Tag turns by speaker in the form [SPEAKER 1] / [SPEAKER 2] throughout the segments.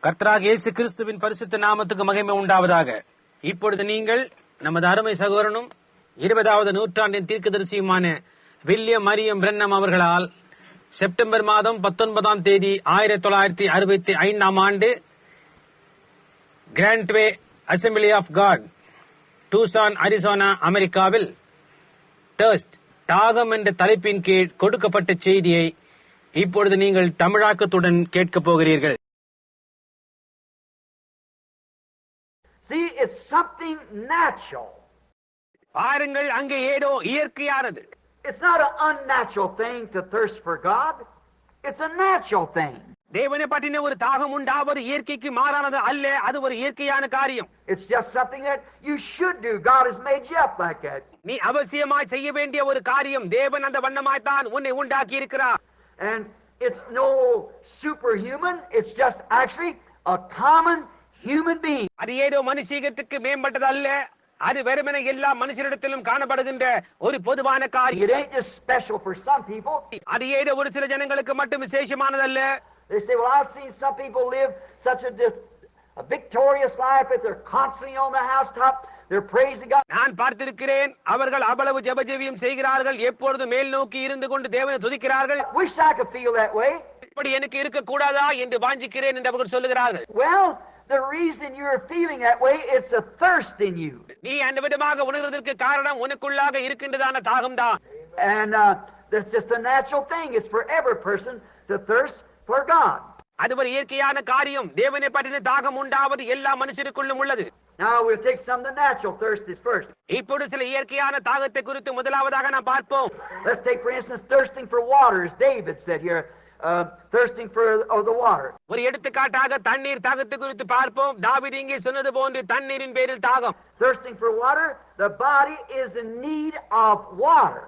[SPEAKER 1] கர்த்தராகிய இயேசு கிறிஸ்துவின் பரிசுத்த நாமத்துக்கு மகிமை உண்டாவதாக. இப்பொழுது நீங்கள் நமது அருமை சகோதரனும் 20வது நூற்றாண்டின் தீர்க்கதரிசியுமான வில்லியம் மரியம் பிரென்னம் அவர்களால் செப்டம்பர் மாதம் 19ஆம் தேதி 1965ஆம் ஆண்டு grand way assembly of God, Tucson, Arizona, அமெரிக்காவில் தர்ஸ்ட், தாகம் என்ற தலைப்பின் கீழ் கொடுக்கப்பட்ட செய்தியை இப்பொழுது நீங்கள் தமிழாக்கத்துடன் கேட்கப் போகிறீர்கள்.
[SPEAKER 2] See, it's something natural.
[SPEAKER 1] பாருங்கள், அங்கே ஏதோ இயற்கையானது.
[SPEAKER 2] It's not an unnatural thing to thirst for God. It's a natural thing.
[SPEAKER 1] தேவனை பற்றின ஒரு தாகம் உண்டாவது இயற்கைக்கு மாறானது அல்ல, அது ஒரு இயற்கையான காரியம்.
[SPEAKER 2] It's just something that you should do. God has made you up like that.
[SPEAKER 1] நீ அவசியமாய் செய்ய வேண்டிய ஒரு காரியம். தேவன் அந்த வண்ணமாய் தான் உன்னை உண்டாக்கி இருக்கிறார்.
[SPEAKER 2] And it's no superhuman. It's just actually a common human being.
[SPEAKER 1] அது ஏதோ மனுஷீகத்துக்கு மேம்பட்டது அல்ல, அது வெறுமனே எல்லா மனுஷரிடத்திலும் காணப்படுகின்ற ஒரு பொதுவான காரியம்.
[SPEAKER 2] It ain't just special for some people.
[SPEAKER 1] அது ஏதோ ஒரு சில ஜனங்களுக்கு மட்டும் விசேஷமானதல்ல.
[SPEAKER 2] They say, well, I've seen some people live such a victorious life that they're constantly on the housetop. They're praising God.
[SPEAKER 1] நான் பார்த்திருக்கிறேன், அவர்கள் அவ்வளவு ஜெபஜெபியம் செய்கிறார்கள், எப்பொழுது மேல் நோக்கி இருந்து கொண்டு தேவனை துதிக்கிறார்கள்.
[SPEAKER 2] Wish I could feel that way.
[SPEAKER 1] இப்படி எனக்கு இருக்க கூடாதா என்று வாஞ்சிக்கிறேன் என்று அவர்கள் சொல்லுகிறார்கள்.
[SPEAKER 2] Well, the reason you're feeling that way, it's a thirst in you.
[SPEAKER 1] நீ அந்த விதமாக உணர்வதற்கு காரணம் உனக்குள்ளாக இருக்கின்றதான தாகம்தான்.
[SPEAKER 2] And that's just a natural thing. It's for every person to thirst for God.
[SPEAKER 1] அது ஒரு இயற்கையான காரியம். தேவனை பற்றின தாகம் உண்டாவது எல்லா மனுஷருக்குள்ளும் உள்ளது.
[SPEAKER 2] Now we'll take some of the natural thirst is first.
[SPEAKER 1] இப்பொழுது சில இயற்கையான தாகத்தை குறித்து முதலாவதாக நாம் பார்ப்போம்.
[SPEAKER 2] Let's take, for instance, thirsting for water, as David said here, thirsting for the water.
[SPEAKER 1] ஒரு எடுத்துக்காட்டாக தண்ணீர் தாகத்தை குறித்து பார்ப்போம். தாவீது இங்கே சொன்னது போன்று தண்ணீரின் பேரில் தாகம்.
[SPEAKER 2] Thirsting for water, the body is in need of water.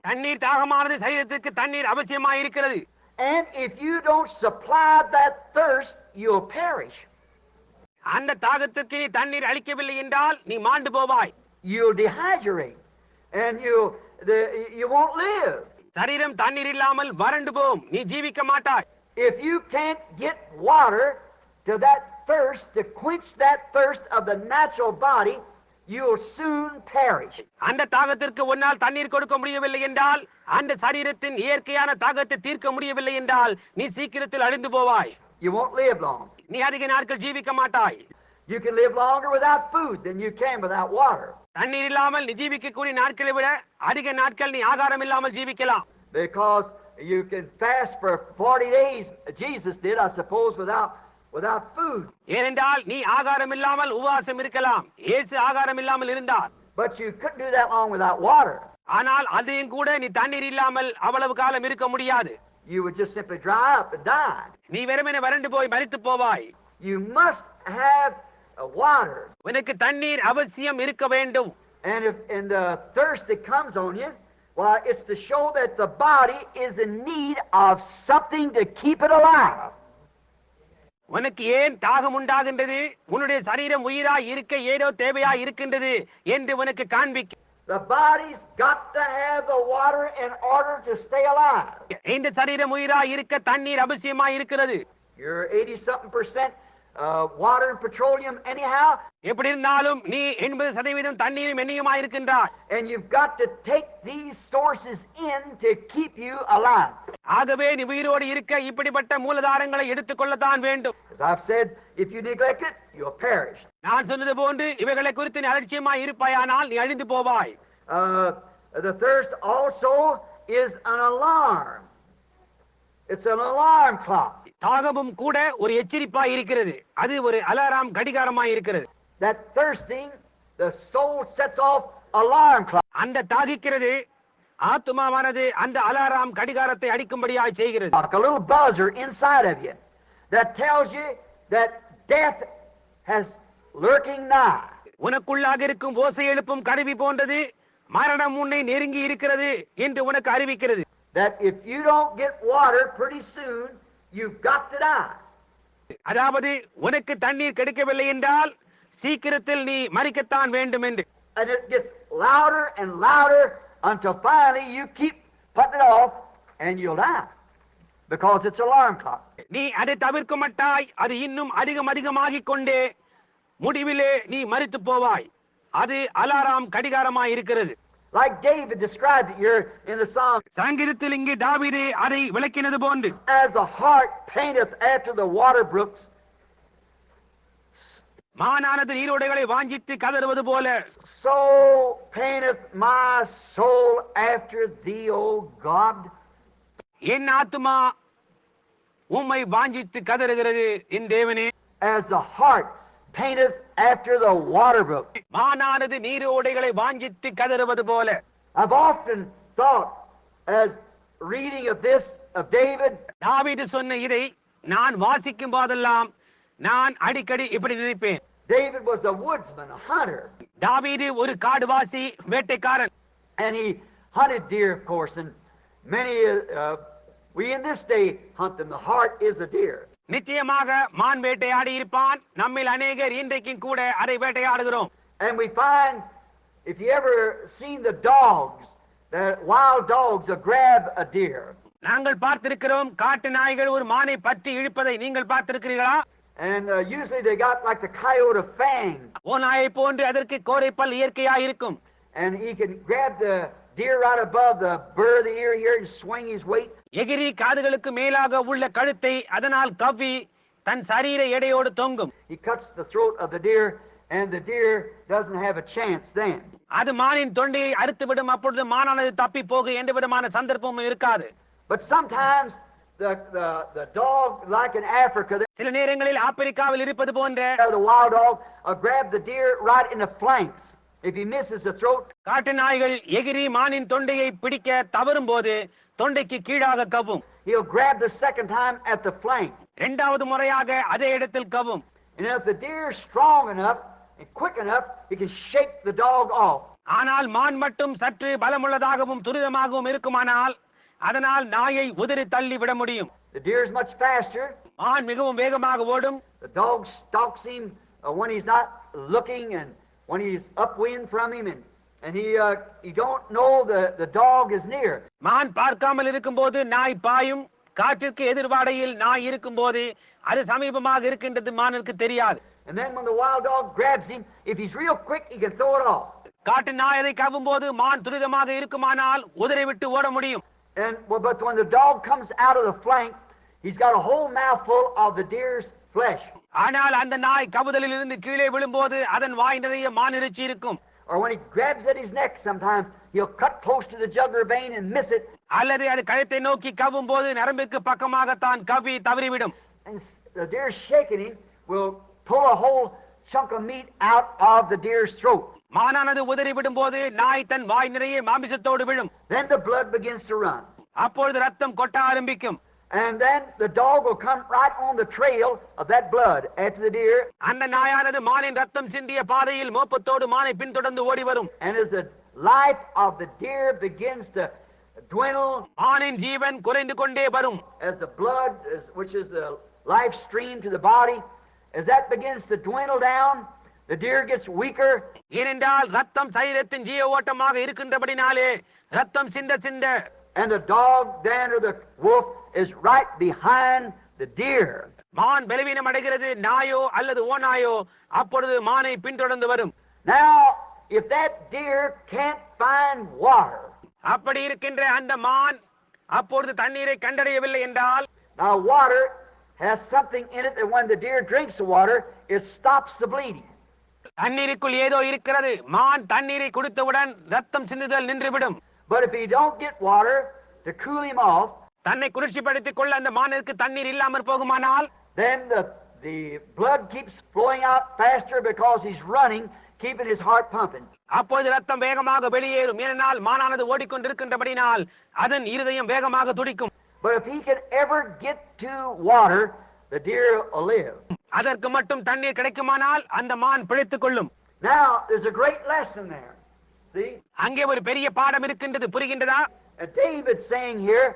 [SPEAKER 1] தண்ணீர் தாகமானது சரீரத்திற்கு தண்ணீர் அவசியமாக இருக்கிறது.
[SPEAKER 2] And if you don't supply that thirst, you'll perish.
[SPEAKER 1] அந்த தாகத்துக்கு நீ தண்ணீர் அளிக்கவில்லை என்றால் நீ மாண்டு போவாய்.
[SPEAKER 2] You'll dehydrate, and you won't live.
[SPEAKER 1] சரீரம் தண்ணீர் இல்லாமல் வறண்டு போம், நீ ஜீவிக்க மாட்டாய்.
[SPEAKER 2] If you can't get water to that thirst, to quench that thirst of the natural body, you'll soon perish.
[SPEAKER 1] அந்த தாகத்திற்கு உன்னால் தண்ணீர் கொடுக்க முடியவில்லை என்றால், அந்த சரீரத்தின் இயற்கையான தாகத்தை தீர்க்க முடியவில்லை என்றால் நீ சீக்கிரத்தில் அழிந்து போவாய்.
[SPEAKER 2] You won't live long.
[SPEAKER 1] நீ அதிக நாட்கள் ஜீவிக்க மாட்டாய்.
[SPEAKER 2] You can live longer without food than you can without water.
[SPEAKER 1] தண்ணீர் இல்லாமல் நீ ஜீவிக்கக்கூடிய நாட்களை விட அதிக நாட்கள் நீ ஆகாரம் இல்லாமல் ஜீவிக்கலாம்.
[SPEAKER 2] Because you can fast for 40 days. Jesus did, I suppose, without food.
[SPEAKER 1] ஏனென்றால் நீ ஆகாரம் இல்லாமல் உபவாசம் இருக்கலாம். இயேசு ஆகாரம் இல்லாமல் இருந்தார்.
[SPEAKER 2] But you couldn't do that long without water.
[SPEAKER 1] ஆனால் அதையும் கூட நீ தண்ணீர் இல்லாமல் அவ்வளவு காலம் இருக்க முடியாது.
[SPEAKER 2] You would just simply dry up and die.
[SPEAKER 1] நீ வெறுமனே வறண்டு போய் மரித்து போவாய்.
[SPEAKER 2] You must have water.
[SPEAKER 1] உனக்கு தண்ணீர் அவசியம் இருக்க வேண்டும்.
[SPEAKER 2] And if in the thirst that comes on you, well, it's to show that the body is in need of something to keep it alive.
[SPEAKER 1] உனக்கு ஏன் தாகம் உண்டாகின்றது? உன்னுடைய சரீரம் உயிராய் இருக்க ஏதோ தேவையாய் இருக்கின்றது என்று உனக்கு காண்பிக்க.
[SPEAKER 2] The body's got to have the water in order to stay alive.
[SPEAKER 1] இந்த சரீரம் உயிராய் இருக்க தண்ணீர் அவசியமாய் இருக்கிறது.
[SPEAKER 2] You're 80-something% water and petroleum anyhow.
[SPEAKER 1] எப்படி இருந்தாலும் நீ 80% தண்ணீரும் எண்ணெயுமாய் இருக்கின்றாய்.
[SPEAKER 2] And you've got to take these sources in to keep you alive.
[SPEAKER 1] ஆகவே நீ உயிரோடு இருக்க இப்படிப்பட்ட மூலதாரங்களை எடுத்துக்கொள்ளத்தான் வேண்டும்.
[SPEAKER 2] As I've said, if you neglect it, you'll perish.
[SPEAKER 1] நான் சொன்னது போன்று இவைகளை குறித்து நீ அலட்சியமாய் இருப்பாயானால் நீ அழிந்து போவாய்.
[SPEAKER 2] The thirst also is an alarm. It's an alarm clock.
[SPEAKER 1] தாகமும் கூட ஒரு எச்சரிப்பாய் இருக்கிறது. அது ஒரு அலாரம் கடிகாரமாய் இருக்கிறது.
[SPEAKER 2] That thirsting, the soul sets off alarm clock.
[SPEAKER 1] அந்த தாகிக்கிறது ஆத்துமாவானது அந்த அலாரம் கடிகாரத்தை அடிக்கும்படியாய் செய்கிறது.
[SPEAKER 2] Like a little buzzer inside of you that tells you that death has lurking nigh.
[SPEAKER 1] உனக்குள்ளாக இருக்கும் ஓசை எழுப்பும் கருவி போன்றது மரணம் உன்னை நெருங்கி இருக்கிறது என்று உனக்கு அறிவிக்கிறது.
[SPEAKER 2] That if you don't get water pretty soon, you've got to die.
[SPEAKER 1] அதாவது உனக்கு தண்ணீர் கிடைக்கவில்லை என்றால் சீக்கிரத்தில் நீ மரிக்கத்தான் வேண்டும் என்று.
[SPEAKER 2] And it gets louder and louder until finally you keep putting it off and you'll die. because it's alarm clock.
[SPEAKER 1] நீ அதை தவிர்க்க மாட்டாய், அது இன்னும் அதிகமாகிக் கொண்டே முடிவிலே நீ மரித்து போவாய். அது அலாரம் கடிகாரமாய் இருக்கிறது.
[SPEAKER 2] Like David described it here in the Psalm.
[SPEAKER 1] சங்கீதத்தில் இங்கே தாவீது அதை விளக்கினது போன்று,
[SPEAKER 2] As the heart painteth after the water brooks,
[SPEAKER 1] மானானது நீரோடைகளை வாஞ்சித்து கதறுவது போல,
[SPEAKER 2] so painteth my soul after thee, O God.
[SPEAKER 1] என் ஆத்துமா உம்மை வாஞ்சித்து கதறுகிறது என் தேவனே.
[SPEAKER 2] As the heart painteth after the water brook.
[SPEAKER 1] மானானது நீரோடைகளை வாஞ்சித்து கதறுவது போல.
[SPEAKER 2] I've often thought, as reading of this, of David,
[SPEAKER 1] தாவீது சொன்ன இதை நான் வாசிக்கும் போதெல்லாம் நான் அடிக்கடி இப்படி நினைப்பேன்.
[SPEAKER 2] David was a woodsman, a hunter.
[SPEAKER 1] தாவீது ஒரு காடுவாசி, வேட்டைக்காரன்.
[SPEAKER 2] And he hunted deer, of course, and many, we in this day hunt them. The heart is a deer.
[SPEAKER 1] நிச்சயமாக மான் வேட்டையாடி இருப்பான். நம்மில் அநேகர் இன்றைக்கும் கூட அதை வேட்டையாடுகிறோம்.
[SPEAKER 2] And we find, if you ever seen the dogs, the wild dogs will grab a deer.
[SPEAKER 1] நாங்கள் பார்த்திருக்கிறோம், காட்டு நாய்கள் ஒரு மானை பற்றி இழுப்பதை நீங்கள் பார்த்திருக்கிறீர்களா?
[SPEAKER 2] And usually they got like the coyote of fang.
[SPEAKER 1] ஓநாயை போன்று அதற்கு கோரைப்பல் இயற்கையாக இருக்கும்.
[SPEAKER 2] And he can grab the deer right above the burr of the ear here and swing his weight.
[SPEAKER 1] எகிரி காதுகளுக்கு மேலாக உள்ள கழுத்தை அதனால் கவ்வி தன் சரீர எடையோடு தொங்கும்.
[SPEAKER 2] He cuts the throat of the deer, and the deer doesn't have a chance then.
[SPEAKER 1] அது மானின் தொண்டையை அறுத்துவிடும். அப்பொழுது மானானது தப்பி போக எந்த விதமான சந்தர்ப்பமும் இருக்காது.
[SPEAKER 2] But sometimes the dog, like in Africa,
[SPEAKER 1] சில நேரங்களில் ஆப்பிரிக்காவில் இருப்பது போன்ற
[SPEAKER 2] the wild dog will grab the deer right in the flanks. If he misses the throat,
[SPEAKER 1] காட்டு நாய்கள் எகிரி மானின் தொண்டையை பிடிக்க தவறும் போது தொண்டைக்கு கீழாக கவ்வும்.
[SPEAKER 2] he'll grab the second time at the flank.
[SPEAKER 1] இரண்டாவது முறையாக அதே இடத்தில் கவ்வும்.
[SPEAKER 2] And if the deer is strong enough and quick enough, he can shake the dog off.
[SPEAKER 1] ஆனால் மான் மட்டும் சற்று பலமுள்ளதாகவும் துரிதமாகவும் இருக்குமானால் அதனால் நாயை உதறி தள்ளி விட முடியும்.
[SPEAKER 2] The deer is much faster.
[SPEAKER 1] மான் மிகவும் வேகமாக ஓடும்.
[SPEAKER 2] The dog stalks him when he's not looking and when he's upwind from him, and he don't know the dog is near.
[SPEAKER 1] மான் பார்க்காமல் இருக்கும்போது நாய் பாயும். காற்றிற்கு எதிர்வாடையில் நாய் இருக்கும்போது அது சமீபமாக இருக்கின்றது மானுக்கு தெரியாது.
[SPEAKER 2] And then when the wild dog grabs him, if he's real quick, he can throw it off.
[SPEAKER 1] காட்டு நாய் அதை கவ்வும் போது மான் துரிதமாக இருக்குமானால் உதறி விட்டு ஓட முடியும்.
[SPEAKER 2] But when the dog comes out of the flank, he's got a whole mouthful of the deer's flesh.
[SPEAKER 1] ஆனால் அந்த நாய் கவுதலில் இருந்து கீழே விழும்போது அதன் வாய் நிறைய மான் இறைச்சி இருக்கும்.
[SPEAKER 2] Or when he grabs at his neck, sometimes he'll cut close to the jugular vein and miss it.
[SPEAKER 1] அல்லது அது கழுத்தை நோக்கி கவ்வும் போது நரம்பிற்கு பக்கமாக தான் கவ்வி தவறிவிடும்.
[SPEAKER 2] And the deer shaking him will pull a whole chunk of meat out of the deer's throat.
[SPEAKER 1] மானானது உதறி விடும் போது நாய் தன் வாய் நிறைய மாமிசத்தோடு விழும்.
[SPEAKER 2] Then the blood begins to run.
[SPEAKER 1] அப்பொழுது ரத்தம் கொட்ட ஆரம்பிக்கும்.
[SPEAKER 2] And then the dog will come right on the trail of that blood after the deer.
[SPEAKER 1] அந்த நாயானது மானின் ரத்தம் சிந்திய பாதையில் மோப்பத்தோடு மானை பின்தொடர்ந்து ஓடி வரும்.
[SPEAKER 2] And as the life of the deer begins to dwindle,
[SPEAKER 1] மானின் ஜீவன் குறைந்து கொண்டே வரும்.
[SPEAKER 2] as the blood, which is the life stream to the body, as that begins to dwindle down, the deer gets weaker.
[SPEAKER 1] ஏனென்றால் ரத்தம் சரீரத்தின் ஜீவ ஓட்டமாக இருக்கின்றபடினாலே ரத்தம் சிந்த சிந்த,
[SPEAKER 2] And the dog then, or the wolf, is right behind the deer.
[SPEAKER 1] மான் பலவீனம் அடைகிறது. நாயோ அல்லது ஓநாயோ அப்பொழுது மானை பின்தொடர்ந்து வரும்.
[SPEAKER 2] Now, if that deer can't find water,
[SPEAKER 1] அப்படி இருக்கின்ற அந்த மான் அப்பொழுது தண்ணீரை கண்டடையவில்லை என்றால்,
[SPEAKER 2] now water has something in it that when the deer drinks the water, it stops the bleeding.
[SPEAKER 1] தண்ணீருக்குள் ஏதோ இருக்கிறது. மான் தண்ணீரை குடித்தவுடன் ரத்தம் சிந்துதல் நின்றுவிடும்.
[SPEAKER 2] But if he don't get water to cool him off,
[SPEAKER 1] தன்னை குளிர்ச்சிப்படுத்திக் கொள்ள அந்த மானிற்கு தண்ணீர் இல்லாமற் போகுமானால்,
[SPEAKER 2] then the blood keeps flowing out faster because he's running, keeping his heart pumping.
[SPEAKER 1] அப்பொழுது ரத்தம் வேகமாக வெளியேறும். ஏனென்றால் மானானது ஓடிக்கொண்டிருக்கின்றபடினால் அதன் இருதயம் வேகமாக துடிக்கும்.
[SPEAKER 2] But if he can ever get to water, the deer will live.
[SPEAKER 1] அதற்கு மட்டும் தண்ணீர் கிடைக்குமானால் அந்த மான் பிழைத்துக் கொள்ளும்.
[SPEAKER 2] Now, there's a great lesson there. See?
[SPEAKER 1] அங்கே ஒரு பெரிய பாடம் இருக்கின்றது. புரிகின்றதா?
[SPEAKER 2] And David's saying here,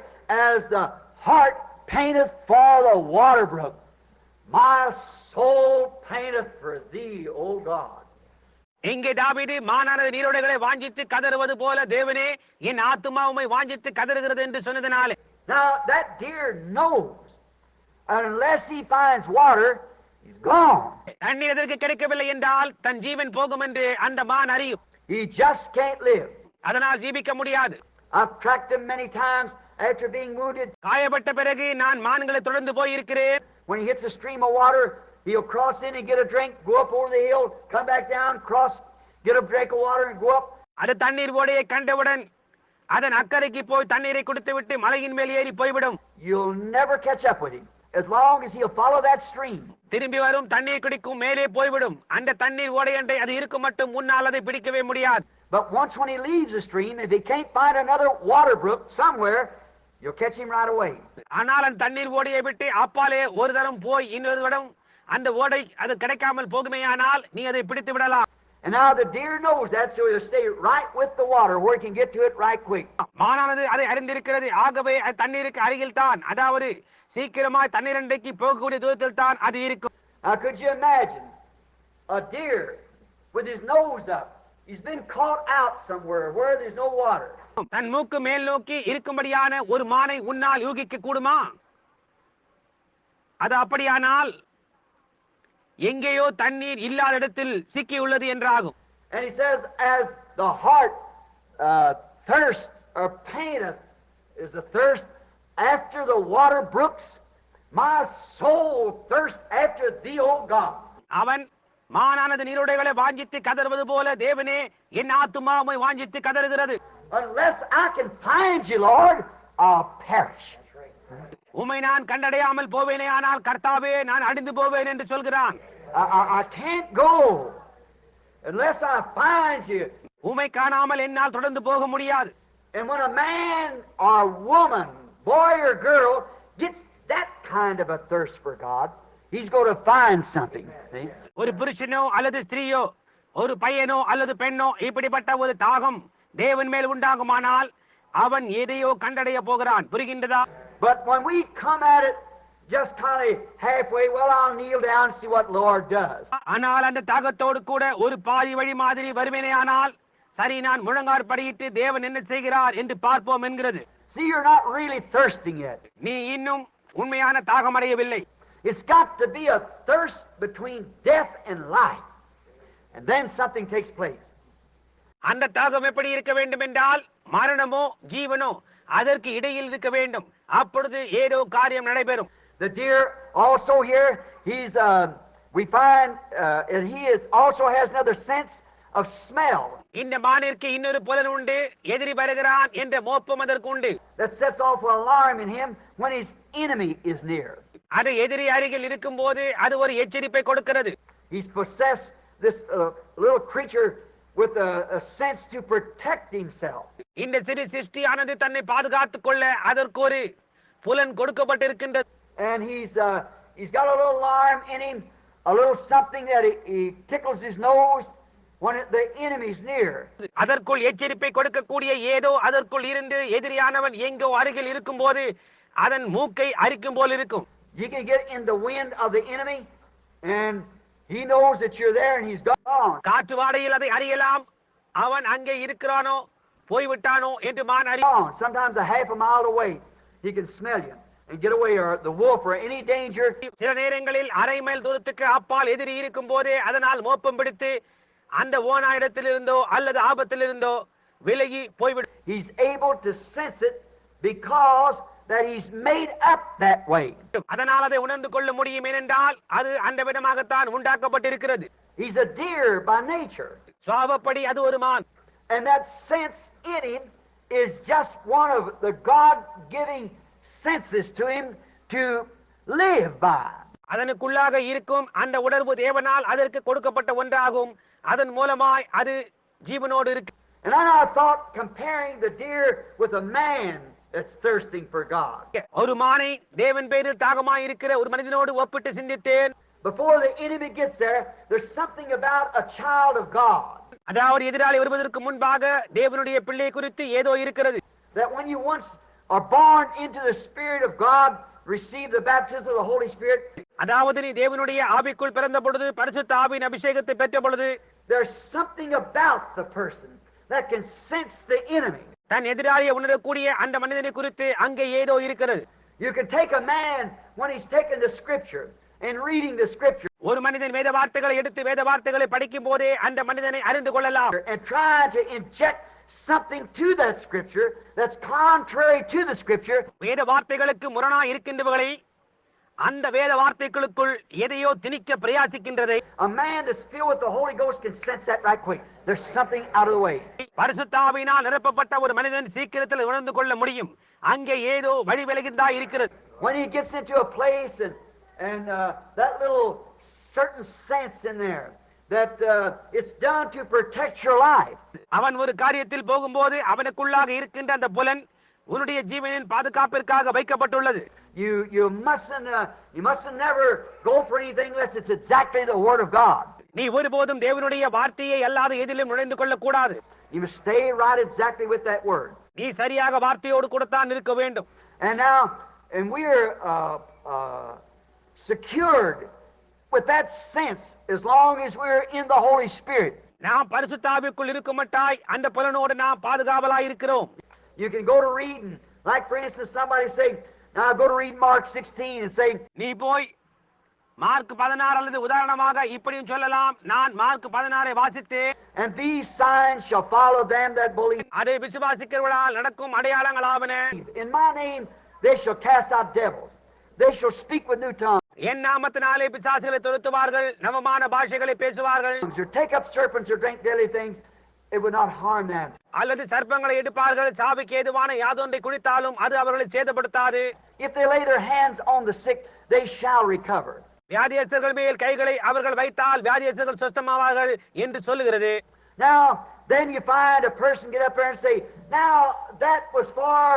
[SPEAKER 2] as the heart painteth for the water brook, my soul painteth for thee, O God.
[SPEAKER 1] இங்கே தாவீது மானானது நீரோடைகளை வாஞ்சித்து கதறுவது போல தேவனே என் ஆத்துமா உம்மை வாஞ்சித்து கதறுகிறது என்று சொன்னதனாலே,
[SPEAKER 2] Now, that deer knows, unless he finds water, he's gone.
[SPEAKER 1] தண்ணீர் எதற்கு கிடைக்கவில்லை என்றால் தன் ஜீவன் போகும் என்று அந்த மான் அறியும்.
[SPEAKER 2] He just can't live.
[SPEAKER 1] அதனால் ஜீவிக்க முடியாது.
[SPEAKER 2] I've tracked him many times after being wounded.
[SPEAKER 1] காயப்பட்ட பிறகு நான் மான்களை தொடர்ந்து போயிருக்கிறேன்.
[SPEAKER 2] When he hits a stream of water, he'll cross in and get a drink, go up over the hill, come back down, cross, get a drink of water and go up.
[SPEAKER 1] அது தண்ணீர் ஓடையை கண்டவுடன் அதன் அக்கறைக்கு போய் தண்ணீரை குடித்துவிட்டு மலையின் மேல் ஏறி போய்விடும்.
[SPEAKER 2] You'll never catch up with him as long as he'll follow that stream.
[SPEAKER 1] திரும்பி வரும் தண்ணீர் குடிக்கும் மேலே போய்விடும். அந்த தண்ணீர் ஓடையண்டை அது இருக்கும் மட்டும் முன்னால் அதை பிடிக்கவே முடியாது.
[SPEAKER 2] But once when he leaves the stream, if he can't find another water brook somewhere, you'll catch him right away.
[SPEAKER 1] ஆனால் அந்த தண்ணீர் ஓடையை விட்டு அப்பாலே ஒரு தரம் போய் இன்னொரு தரம் அந்த ஓடை அது கிடைக்காமல் போகுமேயானால் நீ அதை பிடித்து விடலாம்.
[SPEAKER 2] And now the deer knows that, so he'll stay right with the water where he can get to it right quick.
[SPEAKER 1] மானானது அதை அறிந்திருக்கிறது. ஆகவே அது தண்ணீருக்கு அருகில் தான், அதாவது சீக்கிரமாய் தண்ணீர் அண்டைக்கு போகக்கூடிய தூரத்தில் தான் அது இருக்கும்.
[SPEAKER 2] Now could you imagine a deer with his nose up? He's been caught out somewhere where there's no water.
[SPEAKER 1] தன் மூக்கு மேல் நோக்கி இருக்கும்படியான ஒரு மானை உன்னால் யூகிக்க கூடுமா? அது அப்படியானால் எங்கேயோ தண்ணீர் இல்லாத இடத்தில் சிக்கியுள்ளது என்றாகும்.
[SPEAKER 2] And he says, as the heart thirst or paineth is the thirst after the water brooks, my soul thirsts after thee, O God.
[SPEAKER 1] அவன் மானானது நீரோடைகளை வாஞ்சித்து கதறுவது போல தேவனே என் ஆத்துமா உம்மை வாஞ்சித்து கதறுகிறது.
[SPEAKER 2] Unless I can find you, Lord, I'll perish.
[SPEAKER 1] உம்மை நான் கண்டடையாமல் போவேனே, ஆனால் கர்த்தாவே நான் அழிந்து போவேன் என்று சொல்கிறான்.
[SPEAKER 2] I can't go unless I find you.
[SPEAKER 1] உம்மை காணாமல் என்னால் தொடர்ந்து போக முடியாது.
[SPEAKER 2] And when a man or woman, boy or girl, gets that kind of a thirst for God, he's going to find something. See?
[SPEAKER 1] ஒரு புருஷனோ அல்லது ஸ்திரீயோ, ஒரு பையனோ அல்லது பெண்ணோ இப்படிப்பட்ட ஒரு தாகம் தேவன் மேல் உண்டாகுமானால் அவன் எதையோ கண்டடைய போகிறான். புரிகின்றதா?
[SPEAKER 2] But when we come at it just kind of halfway, well, I'll kneel down and see what Lord does.
[SPEAKER 1] ஆனால் அந்த தாகத்தோடு கூட ஒரு பாதி வழி மாதிரி வருவேனே, ஆனால் சரி நான் முழங்காற்படியிட்டு தேவன் என்ன செய்கிறார் என்று பார்ப்போம் என்கிறது.
[SPEAKER 2] See, you're not really thirsting yet.
[SPEAKER 1] நீ இன்னும் உண்மையான தாகம் அடையவில்லை.
[SPEAKER 2] It's got to be a thirst between death and life. And then something takes place.
[SPEAKER 1] அந்த தாகம் எப்படி இருக்க வேண்டும் என்றால் மரணமோ ஜீவனோ அதற்கு இடையில் இருக்க வேண்டும். அப்பொழுது ஏதோ காரியம் நடைபெறும்.
[SPEAKER 2] The deer also here, we find he also has another sense of smell.
[SPEAKER 1] இந்த மானிற்கு இன்னொரு புலன் உண்டு. எதிரி வருகிறான் என்ற மோப்பம் அதற்கு உண்டு.
[SPEAKER 2] That sets off an alarm in him when his enemy is near.
[SPEAKER 1] அது எதிரி அருகில் இருக்கும் போது அது ஒரு எச்சரிப்பை கொடுக்கிறது.
[SPEAKER 2] He's possessed this little creature with a sense to protect himself.
[SPEAKER 1] இந்த சிறு சிருஷ்டியானது தன்னை பாதுகாத்துக் கொள்ள அதற்கு ஒரு புலன் கொடுக்கப்பட்டிருக்கின்றது.
[SPEAKER 2] And he's got a little alarm in him, a little something that he tickles his nose when the enemy's near.
[SPEAKER 1] அதற்குள் எச்சரிப்பை கொடுக்கக்கூடிய ஏதோ அதற்குள் இருந்து எதிரியானவன் எங்கோ அருகில் இருக்கும்போது அதன் மூக்கை அரிக்கும் போல் இருக்கும்.
[SPEAKER 2] You can get in the wind of the enemy and he knows that you're there and he's gone.
[SPEAKER 1] காற்று வாடையில் அதை அறியலாம். அவன் அங்கே இருக்கிறானோ போய்விட்டானோ என்று மான் அறியும்.
[SPEAKER 2] Sometimes a half a mile away he can smell you and get away, or the wolf or any danger.
[SPEAKER 1] சில நேரங்களில் அரை மைல் தூரத்துக்கு அப்பால் எதிரி இருக்கும் போதே அதனால் மோப்பம் பிடித்து அந்த ஓநாயிடத்திலிருந்தோ அல்லது ஆபத்திலிருந்தோ விலகி போய்விடும்.
[SPEAKER 2] He's able to sense it because that he's made up that way.
[SPEAKER 1] அதனால் அதை உணர்ந்து கொள்ள முடியும். ஏனென்றால் அது அந்த விதமாகத்தான் உண்டாக்கப்பட்டிருக்கிறது.
[SPEAKER 2] He's a deer by nature.
[SPEAKER 1] சுவாபப்படி அது ஒரு மான்.
[SPEAKER 2] And that sense in him is just one of the God-giving senses to him to live by.
[SPEAKER 1] அதனுக்குள்ளாக இருக்கும் அந்த உணர்வு தேவனால் அதற்கு கொடுக்கப்பட்ட ஒன்றாகும். அதன் மூலமாய் அது ஜீவனோடு இருக்கு.
[SPEAKER 2] And I thought comparing the deer with a man that's thirsting for God.
[SPEAKER 1] ஒரு மானை தேவன் பேரில் தாகமாய் இருக்கிற ஒரு மனிதனோடு ஒப்பிட்டு சிந்தித்தேன்.
[SPEAKER 2] Before the enemy gets there, there's something about a child of God.
[SPEAKER 1] அதாவது எதிராளி வருவதற்கு முன்பாக தேவனுடைய பிள்ளை குறித்து ஏதோ இருக்கிறது.
[SPEAKER 2] That when you once are born into the Spirit of God, receive the baptism of the Holy Spirit.
[SPEAKER 1] அதாவது நீ தேவனுடைய ஆவிக்குள் பிறந்த பொழுது பரிசுத்த ஆவியின் அபிஷேகத்தை பெற்ற பொழுது
[SPEAKER 2] there's something about the person that can sense the enemy.
[SPEAKER 1] தன் எதிராளியை உணரக்கூடிய அந்த மனிதனை குறித்து அங்கே ஏதோ இருக்கிறது.
[SPEAKER 2] You can take a man when he's taking the scripture and reading the scripture
[SPEAKER 1] ஒரு மனிதன் வேத வார்த்தைகளை எடுத்து வேத வார்த்தைகளை படிக்கும் போதே அந்த மனிதனை அறிந்து கொள்ளலாம்.
[SPEAKER 2] and try to inject something to that scripture that's contrary to the scripture.
[SPEAKER 1] வேத வார்த்தைகளுக்கு முரணாய் இருக்கின்றவர்களை அந்த வேத வார்த்தைகளுக்குள் எதையோ திணிக்க பிரயாசிக்கின்றதை
[SPEAKER 2] A man that's filled with the Holy Ghost can sense that right quick. There's something out of the way.
[SPEAKER 1] பரிசுத்த ஆவியினால் நிரப்பப்பட்ட ஒரு மனிதன் சீக்கிரத்தில் உணர்ந்து கொள்ள முடியும். அங்கே ஏதோ வழி விலகின்றதா இருக்கிறது.
[SPEAKER 2] When he gets into a place and that little certain sense in there that it's done to protect your life.
[SPEAKER 1] அவன் ஒரு காரியத்தில் போகும்போது அவனுக்குள்ளாக இருக்கின்ற அந்த புலன் உன்னுடைய ஜீவனின் பாதுகாப்பிற்காக வைக்கப்பட்டுள்ளது.
[SPEAKER 2] You mustn't never go for anything unless it's exactly the word of God.
[SPEAKER 1] நீ ஒருபோதும் தேவனுடைய வார்த்தையை அல்லாத எதிலும் நுழைந்து கொள்ள கூடாது.
[SPEAKER 2] You must stay right exactly with that word.
[SPEAKER 1] நீ சரியாக வார்த்தையோடு கூடத்தான் இருக்க வேண்டும்.
[SPEAKER 2] And we're secured with that sense as long as we're in the Holy Spirit.
[SPEAKER 1] நாம் பரிசுத்த ஆவிக்குள் இருக்குமட்டாய் அந்த புலனோடு நாம் பாதுகாவலாய் இருக்கிறோம்.
[SPEAKER 2] You can go to reading, like for instance somebody say, now go to read Mark 16 and say,
[SPEAKER 1] நீ போய் mark 16 அல்லது உதாரணமாக இப்படியும் சொல்லலாம், நான் மார்க் 16 வாசித்தேன்.
[SPEAKER 2] and these signs shall follow them that believe.
[SPEAKER 1] அதை விசுவாசிக்கிறவர்களால் நடக்கும் அடையாளங்களாவன.
[SPEAKER 2] In my name they shall cast out devils. They shall speak with new tongues.
[SPEAKER 1] என் நாமத்தினாலே பிசாசுகளை துரத்துவார்கள், நவமான பாஷைகளை பேசுவார்கள்.
[SPEAKER 2] Or take up serpents or drink deadly things, it would not harm them.
[SPEAKER 1] அல்லது சர்ப்பங்களை எடுப்பார்கள், சாவுக்கு ஏதுவான யாதொன்றை குடித்தாலும் அது அவர்களை சேதப்படுத்தாது.
[SPEAKER 2] If they lay their hands on the sick, they shall recover.
[SPEAKER 1] வியாதியஸ்தர்கள் மேல் கைகளை அவர்கள் வைத்தால் வியாதியஸ்தர்கள் சுத்தமாவார்கள் என்று சொல்லுகிறது.
[SPEAKER 2] Now, then you find a person get up there and say, now that was for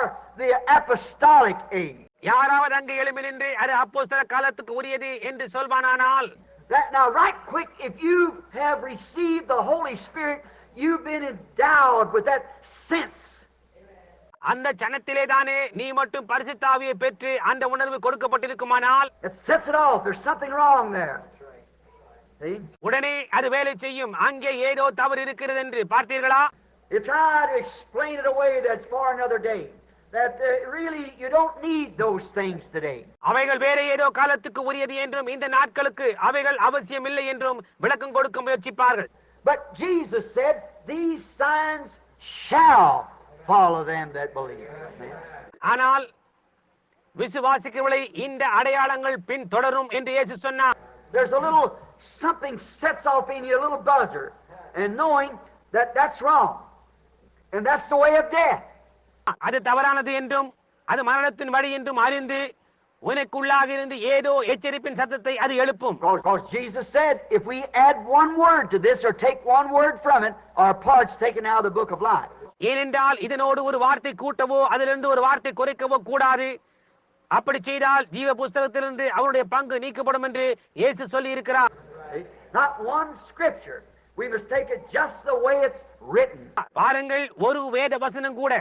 [SPEAKER 2] the apostolic age.
[SPEAKER 1] யாராவது அங்கு எழும்பி நின்று அது அப்போஸ்தல காலத்துக்கு உரியது என்று சொல்வானானால்,
[SPEAKER 2] That now right quick, if you have received the Holy Spirit, you've been endowed with that sense.
[SPEAKER 1] அந்த சனத்திலே தானே நீ மட்டும் பரிசுத்த ஆவியை பெற்று அந்த உணர்வு கொடுக்கப்பட்டிருக்குமானால்
[SPEAKER 2] It sets it off. There's something wrong there. See?
[SPEAKER 1] உடனே அது வேலை செய்யும். அங்கே ஏதோ தவறு இருக்கிறது என்று பார்த்தீர்களா?
[SPEAKER 2] You try to explain it away, that's for another day. That really you don't need those things today.
[SPEAKER 1] அவைகள் வேற ஏதோ காலத்துக்கு உரியது என்றும் இந்த நாட்களுக்கு அவைகள் அவசியம் இல்லை என்றும் விளக்கம் கொடுக்க முயற்சிப்பார்கள்.
[SPEAKER 2] But Jesus said, these signs shall follow them that believe.
[SPEAKER 1] ஆனால் விசுவாசிக்கிறவர்களை இந்த அடையாளங்கள் பின் தொடரும் என்று இயேசு சொன்னார்.
[SPEAKER 2] There's a little something sets off in you, a little buzzer, and knowing that that's wrong. And that's the way of death.
[SPEAKER 1] அது தவறானது என்றும் அது மரணத்தின் வழி என்றும் அறிந்து உனக்குள்ளாக இருந்து ஏதோ எச்சரிப்பின் சத்தத்தை அது எழுப்பும்.
[SPEAKER 2] Because Jesus said, if we add one word to this or take one word from it, our part's taken out of the book of life.
[SPEAKER 1] ஏனென்றால் இதனோடு ஒரு வார்த்தை கூட்டவோ அதிலிருந்து ஒரு வார்த்தை குறைக்கவோ கூடாது. அப்படி செய்தால் ஜீவ புஸ்தகத்திலிருந்து அவருடைய பங்கு நீக்கப்படும் என்று இயேசு சொல்லி இருக்கிறார்.
[SPEAKER 2] Not one scripture. We must take it just the way it's written.
[SPEAKER 1] பாருங்கள், ஒரு வேத வசனம் கூட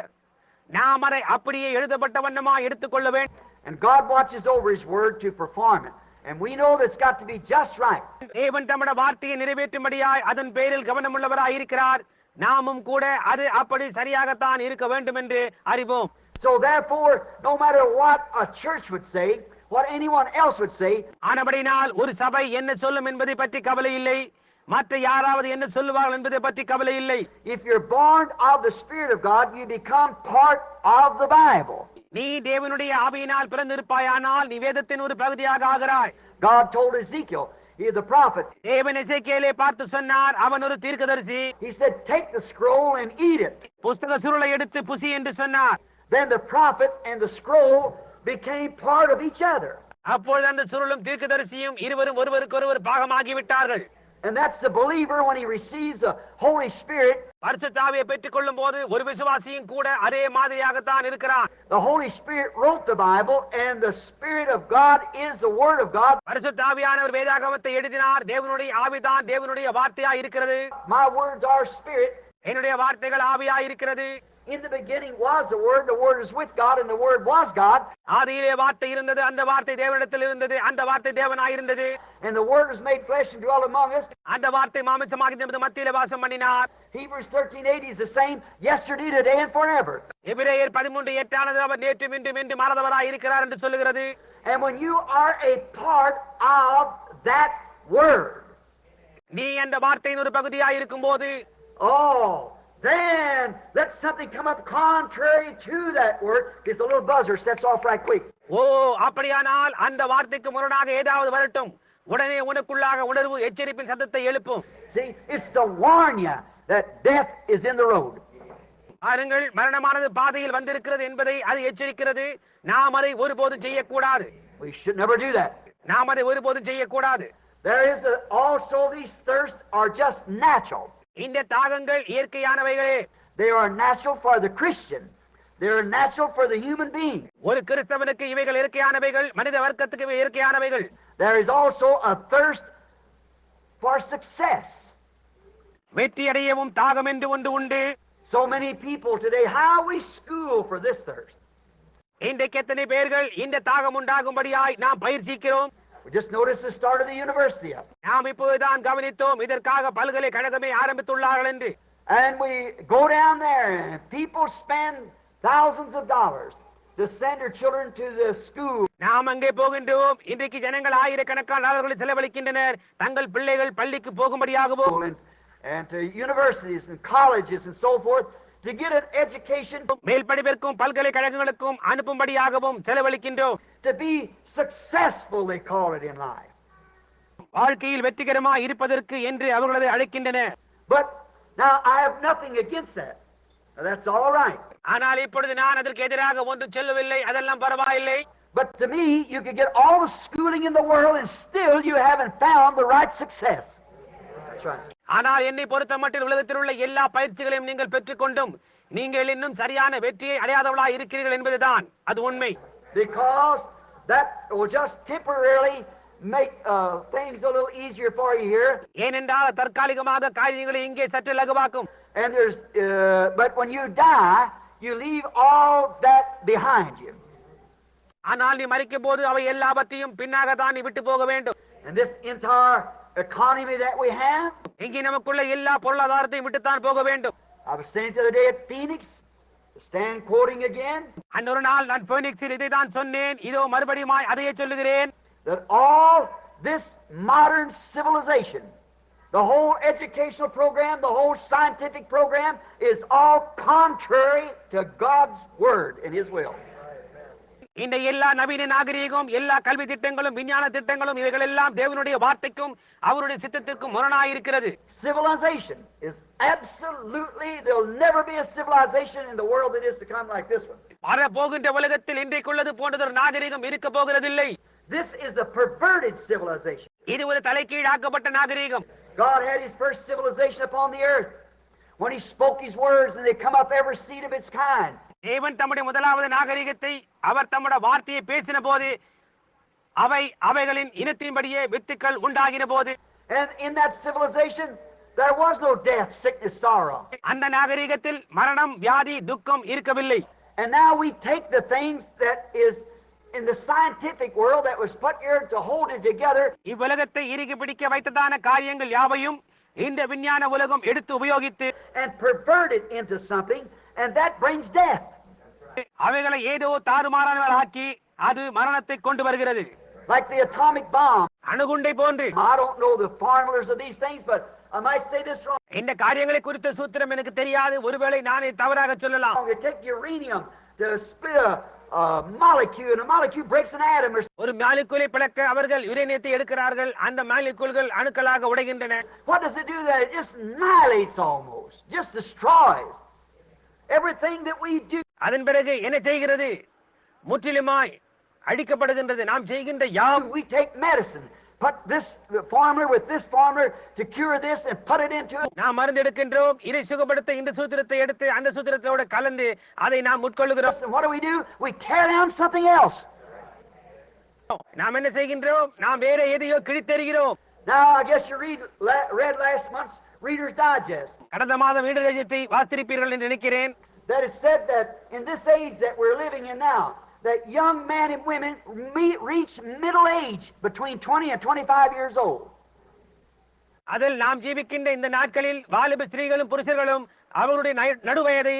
[SPEAKER 1] நாம் அதை அப்படியே எழுதப்பட்ட வண்ணமா எடுத்துக்கொள்ள வேண்டும்.
[SPEAKER 2] And God watches over His word to perform it. And we know that's got to be just right.
[SPEAKER 1] தேவன் தம்முடைய வார்த்தையை நிறைவேற்றும்படியாய் அதன் பேரில் கவனமுள்ளவராய் இருக்கிறார். நாமும் கூட அது அப்படி சரியாகத்தான் இருக்க வேண்டும் என்று அறிவோம்.
[SPEAKER 2] So therefore, no matter what a church would say, what anyone else would say,
[SPEAKER 1] ஆனபடினால் ஒரு சபை என்ன சொல்லும் என்பதை பற்றி கவலை இல்லை, மற்ற யாராவது என்ன சொல்லுவார்கள் என்பதை பற்றி கவலை இல்லை.
[SPEAKER 2] if you're born of the Spirit of God, you become part of the Bible.
[SPEAKER 1] நீ தேவனுடைய ஆவியினால் பிறந்திருப்பாயானால் நீ வேதத்தின் ஒரு பகுதியாக ஆகிறாய்.
[SPEAKER 2] God told Ezekiel, he is the prophet.
[SPEAKER 1] தேவன் எசேக்கியேலை பார்த்து சொன்னார், அவன் ஒரு தீர்க்கதரிசி.
[SPEAKER 2] He said, take the scroll and eat it.
[SPEAKER 1] புஸ்தக சுருளை எடுத்து புசி என்று சொன்னார்.
[SPEAKER 2] Then the prophet and the scroll became part of each other.
[SPEAKER 1] அப்பொழுது அந்த சுருளும் தீர்க்கதரிசியும் இருவரும் ஒருவருக்கொருவர் பாகமாகி விட்டார்கள்.
[SPEAKER 2] And that's the believer when he receives the Holy Spirit.
[SPEAKER 1] பரிசுத்த ஆவியை பெற்றுக் கொள்ளும் போது ஒரு விசுவாசியும் கூட அதே மாதிரியாகத்தான் இருக்கிறான்.
[SPEAKER 2] The Holy Spirit wrote the Bible, and the Spirit of God is the Word of God.
[SPEAKER 1] பரிசுத்த ஆவியானவர் வேதாகமத்தை எழுதினார். தேவனுடைய ஆவிதான் தேவனுடைய வார்த்தையா இருக்கிறது.
[SPEAKER 2] My words are spirit,
[SPEAKER 1] என்னுடைய வார்த்தைகள் ஆவியாய் இருக்கிறது.
[SPEAKER 2] In the beginning was the Word is with God, and the Word was God.
[SPEAKER 1] ஆதியிலே வார்த்தை இருந்தது, அந்த வார்த்தை தேவனிடத்தில் இருந்தது, அந்த வார்த்தை தேவனாய் இருந்தது.
[SPEAKER 2] And the Word was made flesh and dwelt among us.
[SPEAKER 1] அந்த வார்த்தை மாம்சமாகி நமது மத்தியிலே வாசம் பண்ணினார்.
[SPEAKER 2] Hebrews 13:8 is the same yesterday, today, and forever.
[SPEAKER 1] எபிரேயர் 13:8 அவர் நேற்றும் இன்றும் என்று மாறாதவராய் இருக்கிறார் என்று சொல்லுகிறது.
[SPEAKER 2] And when you are a part of that Word,
[SPEAKER 1] நீ அந்த வார்த்தையின் ஒரு பகுதியாய் இருக்கும்போது,
[SPEAKER 2] then let something come up contrary to that word, because the little buzzer sets off right quick.
[SPEAKER 1] அப்படியானால் அந்த வார்த்தைக்கு முரணாக ஏதாவது வரட்டும், உடனே உனக்குள்ளாக உணர்வு எச்சரிப்பின் சத்தத்தை எழுப்பும்.
[SPEAKER 2] See, it's to warn you that death is in the road.
[SPEAKER 1] பாருங்கள், மரணமானது பாதையில் வந்திருக்கிறது என்பதை அது எச்சரிக்கிறது. நாம் அதை ஒருபோதும் செய்யக்கூடாது.
[SPEAKER 2] We should never do that.
[SPEAKER 1] நாம் அதை ஒருபோதும் செய்யக்கூடாது.
[SPEAKER 2] There is also these thirsts are just natural.
[SPEAKER 1] இந்த தாகங்கள் இயற்கையானவைகளே.
[SPEAKER 2] They are natural for the Christian. They are natural for the human being.
[SPEAKER 1] ஒரு கிறிஸ்தவனுக்கு இவைகள் இயற்கையானவைகள், மனித வர்க்கத்துக்கு இவை இயற்கையானவைகள்.
[SPEAKER 2] There is also a thirst for success.
[SPEAKER 1] வெற்றி அடையவும் தாகம் என்று ஒன்று உண்டு.
[SPEAKER 2] So many people today, how we school for this thirst.
[SPEAKER 1] இன்றைக்கு எத்தனை பேர்கள் இந்த தாகம் உண்டாகும்படியாய் நாம் பயிற்சிக்கிறோம்.
[SPEAKER 2] We just noticed the start of the university up.
[SPEAKER 1] நாம் இப்போதுதான் கவனித்தோம் இதற்காக பல்கலைக்கழகமே ஆரம்பித்துள்ளார்கள் என்று.
[SPEAKER 2] And we go down there and people spend thousands of dollars to send their children to the school.
[SPEAKER 1] நாம் அங்கே போகின்றோம். இன்றைக்கு ஜனங்கள் ஆயிரக்கணக்கான டாலர்களை செலவழிக்கின்றனர் தங்கள் பிள்ளைகள் பள்ளிக்கு போகும்படியாகவும்
[SPEAKER 2] and to universities and colleges and so forth to get an education.
[SPEAKER 1] மேல் படிப்பிற்கும் பல்கலைக்கழகங்களுக்கும் அனுப்பும்படியாகவும் செலவழிக்கின்றோம்.
[SPEAKER 2] To be successful, they call it in life.
[SPEAKER 1] வாழ்க்கையில் வெற்றிகரமாக இருப்பதற்கு என்று அவர்களை அழைக்கின்றனர்.
[SPEAKER 2] But now I have nothing against that. That's all right.
[SPEAKER 1] ஆனால் இப்பொழுது நான் அதற்கு எதிராக ஒன்றும் சொல்லவில்லை, அதெல்லாம் பரவாயில்லை.
[SPEAKER 2] But to me, you could get all the schooling in the world and still you haven't found the right success. That's right.
[SPEAKER 1] ஆனால் என்னை பொறுத்த மட்டும் உலகத்தில் உள்ள எல்லா பயிற்சிகளையும் நீங்கள் பெற்றுக்கொண்டும் நீங்கள் இன்னும் சரியான வெற்றியை அடையாதவளாய் இருக்கிறீர்கள் என்பதுதான் அது உண்மை.
[SPEAKER 2] Because that will just temporarily make things a little easier for you here.
[SPEAKER 1] ஏனென்றால் தற்காலிகமாக காரியங்களை இங்கே சற்று லகுவாக்கும்.
[SPEAKER 2] And there's but when you die, you leave all that behind you.
[SPEAKER 1] ஆனால் நீ மரிக்கும் போது அவை எல்லாவற்றையும் பின்னாக தான் நீ விட்டு போக வேண்டும்.
[SPEAKER 2] And this entire economy that we have,
[SPEAKER 1] இங்கே நமக்குள்ள எல்லா பொருளாதாரத்தையும் விட்டுத்தான் போக வேண்டும்.
[SPEAKER 2] I was saying the other day at Phoenix, stand quoting again,
[SPEAKER 1] அன்னொரு நாள் நான் பீனிக்ஸில் இதை தான் சொன்னேன், இதோ மறுபடியும் அதையே சொல்லுகிறேன்.
[SPEAKER 2] that all this modern civilization, the whole educational program, the whole scientific program is all contrary to God's word and His will.
[SPEAKER 1] இந்த எல்லா நவீன நாகரீகம், எல்லா கல்வி திட்டங்களும், விஞ்ஞான திட்டங்களும் இவைகள் எல்லாம் தேவனுடைய வார்த்தைக்கும் அவருடைய சித்தத்திற்கும் முரணாயிருக்கிறது.
[SPEAKER 2] Civilization is absolutely, there'll never be a civilization in the world that is to come like this one.
[SPEAKER 1] வர போகின்ற உலகத்தில் இன்றைக்குள்ளது போன்றதொரு நாகரீகம் இருக்க போகிறதில்லை.
[SPEAKER 2] This is the perverted civilization.
[SPEAKER 1] இது ஒரு தலைகீழாக்கப்பட்ட நாகரீகம்.
[SPEAKER 2] God had His first civilization upon the earth when He spoke His words and they come up every seed of its kind.
[SPEAKER 1] தேவன் தம்முடைய முதலாவது நாகரிகத்தை அவர் தம்முடைய வார்த்தையை பேசின போது அவைகளின் இனத்தின்படியே வித்துக்கள் உண்டாகின போது,
[SPEAKER 2] and in that civilization there was no death, sickness, sorrow.
[SPEAKER 1] அந்த நாகரிகத்தில் மரணம், வியாதி, துக்கம் இருக்கவில்லை.
[SPEAKER 2] And now we take the things that is in the scientific world that was put here to hold it together.
[SPEAKER 1] இவ்வுலகத்தை இறுகி பிடிக்க வைத்ததான காரியங்கள் யாவையும் இந்த விஞ்ஞான உலகம் எடுத்து உபயோகித்து
[SPEAKER 2] and pervert it into something, and that brings death.
[SPEAKER 1] அவைகளை ஏதோ தாறுமாறானவர்களாக்கி அது மரணத்தை கொண்டு வருகிறது.
[SPEAKER 2] Like the atomic bomb.
[SPEAKER 1] அணுகுண்டை போன்று.
[SPEAKER 2] I don't know the formulas of these things, but I might say this wrong.
[SPEAKER 1] இந்த காரியங்களை குறித்த சூத்திரம் எனக்கு தெரியாது, ஒருவேளை நானே தவறாக சொல்லலாம்.
[SPEAKER 2] You take uranium to split a molecule, and a molecule breaks an atom.
[SPEAKER 1] ஒரு மாலிக்யூலை பிளக்க அவர்கள் யுரேனியத்தை எடுக்கிறார்கள், அந்த மாலிக்யூல்கள் அணுக்களாக உடைகின்றன.
[SPEAKER 2] What does it do? That it just annihilates almost, just destroys everything that we do.
[SPEAKER 1] அதன் பிறகு என்ன செய்கிறது? முற்றிலுமாய் அழிக்கப்படுகின்றது. நாம் செய்கின்ற
[SPEAKER 2] we take medicine, put this formula with this formula to cure this and put it into it.
[SPEAKER 1] நாம் மருந்து எடுக்கின்றோம், இதை சுகப்படுத்த இந்த சூத்திரத்தை எடுத்து அந்த சூத்திரத்தோடு கலந்து அதை நாம் உட்கொள்கிறோம்.
[SPEAKER 2] And what do? We tear down something else.
[SPEAKER 1] நாம் என்ன செய்கின்றோம்? நாம் வேற எதையோ கிழித்தெறிகிறோம்.
[SPEAKER 2] Now I guess you read last month's Reader's Digest.
[SPEAKER 1] கடந்த மாதம் வீடுராஜ்யத்தை வாசித்திருப்பீர்கள் என்று நினைக்கிறேன்.
[SPEAKER 2] That it said that in this age that we're living in now, that young men and women reach middle age between 20 and 25 years old.
[SPEAKER 1] அதில் நாம் ஜீவிக்கின்ற இந்த நாட்களில் வாலிப ஸ்திரீகளும் புருஷர்களும் அவர்களுடைய நடுவயதை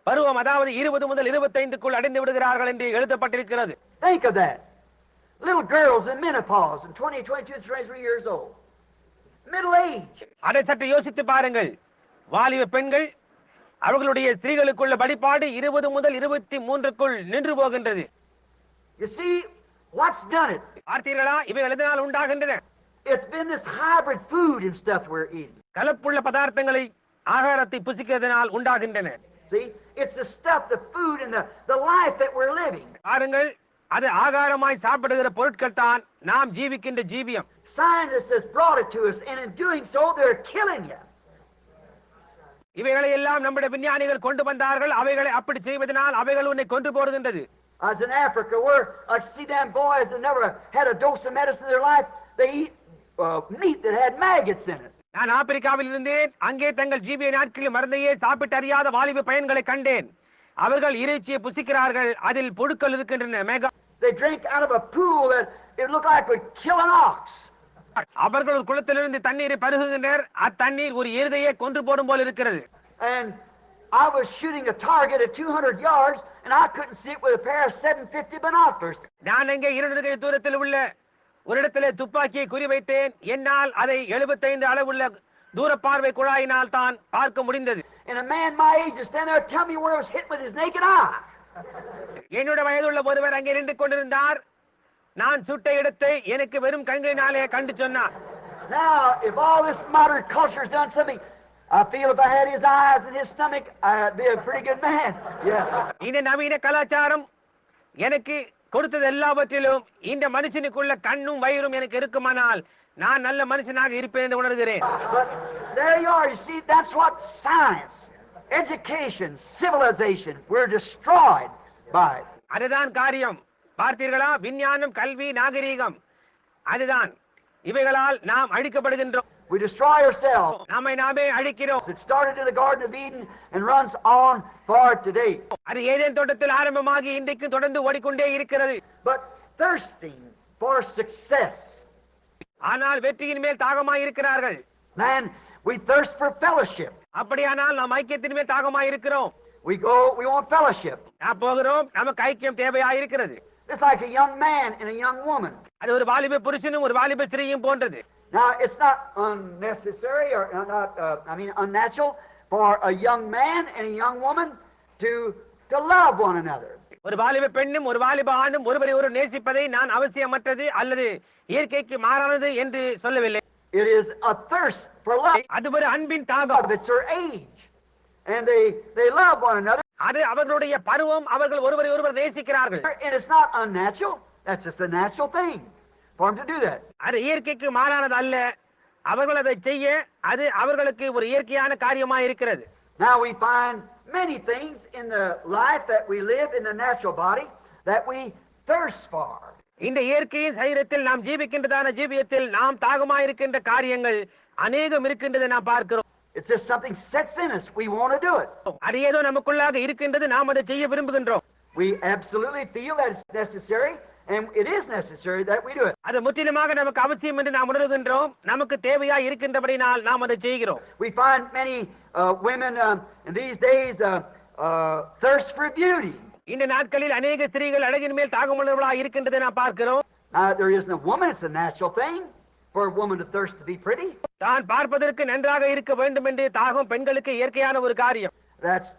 [SPEAKER 1] பருவம் அதாவது 20 முதல் 25க்குள் அடைந்து விடுகிறார்கள் என்று எழுதப்பட்டிருக்கிறது.
[SPEAKER 2] Think of that. Little girls in menopause and 20, 22, 23 years old. Middle age.
[SPEAKER 1] அதை சற்று யோசித்து பாருங்கள். வாலிப பெண்கள் அவர்களுடைய ஸ்திரீகளுக்குள்ள படிப்பாடு 20 முதல் 23க்குள் நின்று போகின்றது.
[SPEAKER 2] You see what's done it?
[SPEAKER 1] பார்த்தீர்களா இவைகள் எதனால் உண்டாகின்றன?
[SPEAKER 2] It's been this hybrid food and stuff we're eating.
[SPEAKER 1] கலப்புள்ள பதார்த்தங்களை ஆகாரத்தை புசிக்கிறதுனால் உண்டாகின்றன.
[SPEAKER 2] See, it's the stuff, the food and the life that we're living.
[SPEAKER 1] பாருங்கள், அது ஆகாரமாய் சாப்பிடுகிற பொருட்கள் தான் நாம் ஜீவிக்கின்ற ஜீவியம்.
[SPEAKER 2] Scientists has brought it to us, and in doing so, they're killing you.
[SPEAKER 1] இவைகளை எல்லாம் நம்முடைய விஞ்ஞானிகள் கொண்டு வந்தார்கள். அவைகளை அப்படி செய்வதனால் அவைகள் உன்னை கொன்று போடுகின்றது.
[SPEAKER 2] I was in Africa where I see them boys that never had a dose of medicine in their life. They eat meat that had maggots in it.
[SPEAKER 1] நான் ஆப்பிரிக்காவில் இருந்தேன். அங்கே தங்கள் ஜீவிய நாட்களில் மருந்தையே சாப்பிட்டு அறியாத வாலிப பையன்களை கண்டேன். அவர்கள் இறைச்சியை புசிக்கிறார்கள், அதில் புழுக்கள் இருக்கின்றன.
[SPEAKER 2] They drink out of a pool that it looked like would kill an ox.
[SPEAKER 1] அவர்கள் ஒரு குளத்திலிருந்து தண்ணீரை பருகுகின்றனர். அத்தண்ணீர் ஒரு எருதையே கொன்று போடும் போல் இருக்கிறது.
[SPEAKER 2] And I was shooting a target at 200 yards and I couldn't see it with a pair of 750 binoculars.
[SPEAKER 1] நான் அங்கே 200 கை தூரத்தில் உள்ள ஒரு இடத்திலே துப்பாக்கியை குறிவைத்தேன். என்னால் அதை 75 அளவுள்ள தூர பார்வை குழாயினால் தான் பார்க்க முடிந்தது.
[SPEAKER 2] And a man my age is standing there telling me where I was hit with his naked eye.
[SPEAKER 1] என்னோட வயதுள்ள ஒருவர் அங்கே நின்று கொண்டிருந்தார். நான் சுட்ட இடத்தை எனக்கு வெறும் கண்களினாலே கண்டு சொன்னார்.
[SPEAKER 2] Now, if all this modern culture has done something, I feel if I had his eyes and his stomach, I'd be a pretty good man. Yeah.
[SPEAKER 1] இந்த நவீன கலாச்சாரம் எனக்கு கொடுத்தது எல்லாவற்றிலும் இந்த மனுஷனுக்குள்ள கண்ணும் வயிறும் எனக்கு இருக்குமானால் நான் நல்ல மனுஷனாக இருப்பேன் என்று உணர்கிறேன்.
[SPEAKER 2] But there you are. You see, that's what science, education, civilization, we're destroyed by it.
[SPEAKER 1] அதுதான் காரியம். பார்த்தீர்களா, விஞ்ஞானம், கல்வி, நாகரீகம், அதுதான் இவைகளால் நாம் அழிக்கப்படுகின்றோம்.
[SPEAKER 2] We destroy ourselves.
[SPEAKER 1] நம்மை நாமே அழிக்கிறோம்.
[SPEAKER 2] It started in the Garden of Eden and runs on for today.
[SPEAKER 1] அது ஏதேன் தோட்டத்தில் ஆரம்பமாகி இன்றைக்கு தொடர்ந்து ஓடிக்கொண்டே இருக்கிறது.
[SPEAKER 2] But thirsting for success.
[SPEAKER 1] ஆனால் வெற்றியின் மேல் தாகமாய் இருக்கிறார்கள்.
[SPEAKER 2] Man, we thirst for fellowship.
[SPEAKER 1] அப்படியானால் நாம் ஐக்கியத்தின் மேல் தாகமாய் இருக்கிறோம்.
[SPEAKER 2] We want fellowship.
[SPEAKER 1] நாம் போகிறோம், நமக்கு ஐக்கியம் தேவையாய் இருக்கிறது.
[SPEAKER 2] It's like a young man and a young woman.
[SPEAKER 1] அது ஒரு வாலிப புருஷனும் ஒரு வாலிப ஸ்திரீயும் போன்றது.
[SPEAKER 2] Now, it's not unnecessary or unnatural for a young man and a young woman to love one another.
[SPEAKER 1] ஒரு வாலிப பெண்ணும் ஒரு வாலிப ஆணும் ஒருவரை ஒருவர் நேசிப்பதை நான் அவசியமற்றது அல்லது இயற்கைக்கு மாறானது என்று சொல்லவில்லை.
[SPEAKER 2] It is a thirst for love.
[SPEAKER 1] அது ஒரு அன்பின் தாகம்.
[SPEAKER 2] It's their age. And they love one another.
[SPEAKER 1] அது அவர்களுடைய பருவம். அவர்கள் ஒருவரை ஒருவர் நேசிக்கிறார்கள்.
[SPEAKER 2] And it's not unnatural. That's just a natural thing for them to do that.
[SPEAKER 1] அது இயற்கைக்கு மாறானது அல்ல. அவர்கள் அதை செய்ய அது அவர்களுக்கு ஒரு இயற்கையான காரியமாக இருக்கிறது.
[SPEAKER 2] Now we find many things in the life that we live in the natural body that we thirst for.
[SPEAKER 1] இந்த இயற்கையின் சரீரத்தில் நாம் ஜீவிக்கின்றதான ஜீவியத்தில் நாம் தாகமாக இருக்கின்ற காரியங்கள் அநேகம் இருக்கின்றதை நாம் பார்க்கிறோம்.
[SPEAKER 2] It's just something sets in us. We want to do it.
[SPEAKER 1] அது ஏதோ நமக்குள்ளாக இருக்கின்றது, நாம் அதை செய்ய விரும்புகின்றோம்.
[SPEAKER 2] We absolutely feel that it's necessary, and it is necessary that we do it.
[SPEAKER 1] அது முற்றிலுமாக நமக்கு அவசியம் என்று நாம் உணர்கின்றோம். நமக்கு தேவையா இருக்கின்றபடினால் நாம் அதை செய்கிறோம்.
[SPEAKER 2] We find many women in these days thirst for beauty.
[SPEAKER 1] இந்த நாட்களில் அநேக ஸ்திரீகள் அழகின் மேல் தாகமுள்ளவர்களாக இருக்கின்றதை நாம் பார்க்கிறோம்.
[SPEAKER 2] There isn't a woman; it's a natural thing for a woman to thirst to be pretty.
[SPEAKER 1] தான் பார்ப்பதற்கு நன்றாக இருக்க வேண்டும் என்று தாகம் பெண்களுக்கு இயற்கையான ஒரு காரியம்.